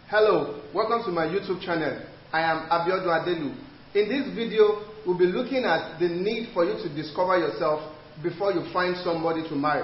Hello, welcome to my YouTube channel. I am Abiodun Adelu. In this video, we'll be looking at the need for you to discover yourself before you find somebody to marry.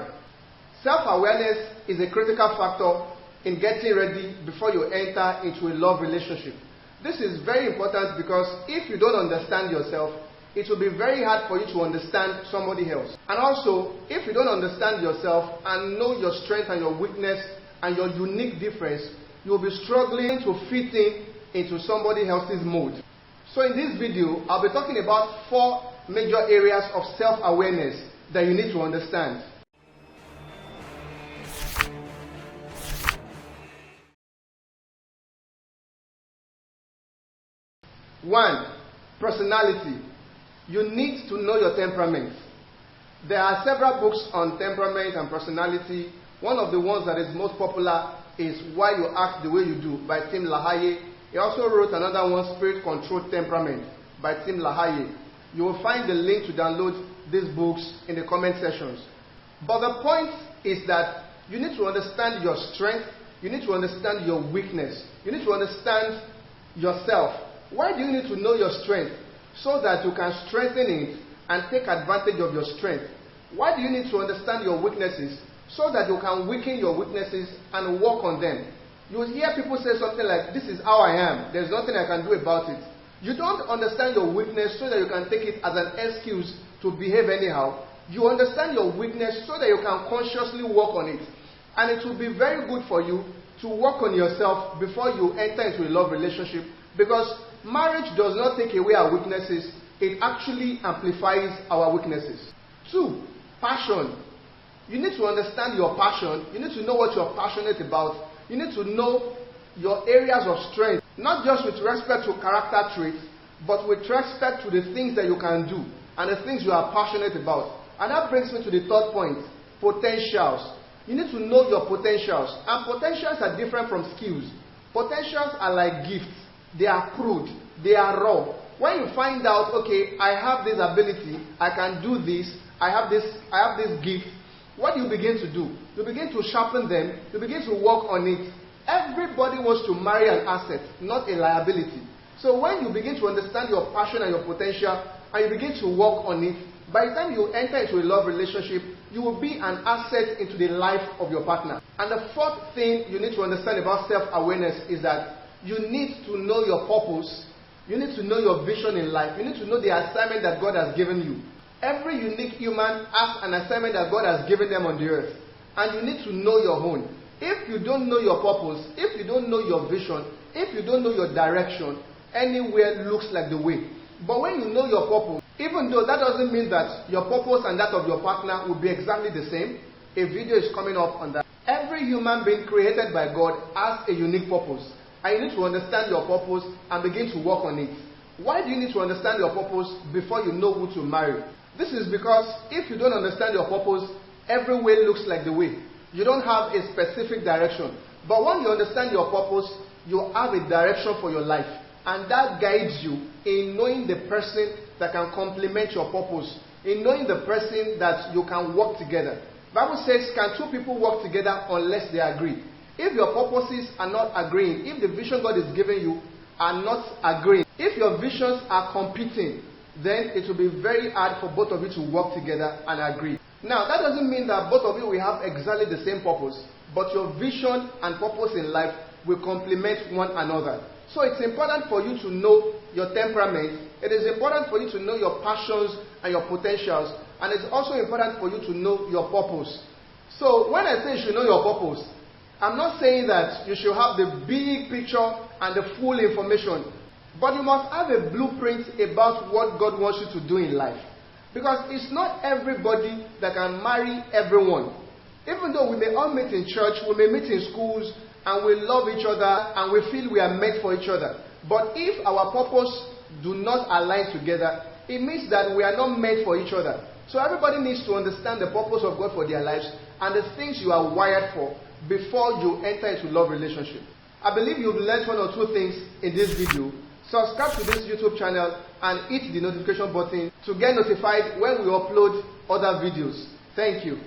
Self-awareness is a critical factor in getting ready before you enter into a love relationship. This is very important because if you don't understand yourself, it will be very hard for you to understand somebody else. And also, if you don't understand yourself and know your strength and your weakness and your unique difference, you'll be struggling to fit into somebody else's mold. So in this video, I'll be talking about 4 major areas of self-awareness that you need to understand. 1. Personality. You need to know your temperament. There are several books on temperament and personality. One of the ones that is most popular is Why You Act the Way You Do by Tim LaHaye. He also wrote another one, Spirit Controlled Temperament by Tim LaHaye. You will find the link to download these books in the comment sections. But the point is that you need to understand your strength, you need to understand your weakness, you need to understand yourself. Why do you need to know your strength? So that you can strengthen it and take advantage of your strength. Why do you need to understand your weaknesses? So that you can weaken your weaknesses and work on them. You will hear people say something like, this is how I am, there's nothing I can do about it. You don't understand your weakness so that you can take it as an excuse to behave anyhow. You understand your weakness so that you can consciously work on it. And it will be very good for you to work on yourself before you enter into a love relationship, because marriage does not take away our weaknesses, it actually amplifies our weaknesses. 2. Passion. You need to understand your passion. You need to know what you're passionate about. You need to know your areas of strength, not just with respect to character traits, but with respect to the things that you can do and the things you are passionate about. And that brings me to the 3rd point, potentials. You need to know your potentials. And potentials are different from skills. Potentials are like gifts. They are crude. They are raw. When you find out, okay, I have this ability, I can do this, I have this gift, what do you begin to do? You begin to sharpen them, you begin to work on it. Everybody wants to marry an asset, not a liability. So when you begin to understand your passion and your potential, and you begin to work on it, by the time you enter into a love relationship, you will be an asset into the life of your partner. And the 4th thing you need to understand about self-awareness is that you need to know your purpose. You need to know your vision in life. You need to know the assignment that God has given you. Every unique human has an assignment that God has given them on the earth. And you need to know your own. If you don't know your purpose, if you don't know your vision, if you don't know your direction, anywhere looks like the way. But when you know your purpose, even though that doesn't mean that your purpose and that of your partner will be exactly the same, a video is coming up on that. Every human being created by God has a unique purpose. And you need to understand your purpose and begin to work on it. Why do you need to understand your purpose before you know who to marry? This is because if you don't understand your purpose, every way looks like the way. You don't have a specific direction. But when you understand your purpose, you have a direction for your life. And that guides you in knowing the person that can complement your purpose, in knowing the person that you can work together. The Bible says, can 2 people work together unless they agree? If your purposes are not agreeing, if the vision God is giving you are not agreeing, if your visions are competing, then it will be very hard for both of you to work together and agree. Now, that doesn't mean that both of you will have exactly the same purpose, but your vision and purpose in life will complement one another. So it's important for you to know your temperament. It is important for you to know your passions and your potentials. And it's also important for you to know your purpose. So when I say you should know your purpose, I'm not saying that you should have the big picture and the full information. But you must have a blueprint about what God wants you to do in life. Because it's not everybody that can marry everyone. Even though we may all meet in church, we may meet in schools, and we love each other, and we feel we are meant for each other. But if our purpose do not align together, it means that we are not meant for each other. So everybody needs to understand the purpose of God for their lives and the things you are wired for before you enter into love relationship. I believe you've learned 1 or 2 things in this video. Subscribe to this YouTube channel and hit the notification button to get notified when we upload other videos. Thank you.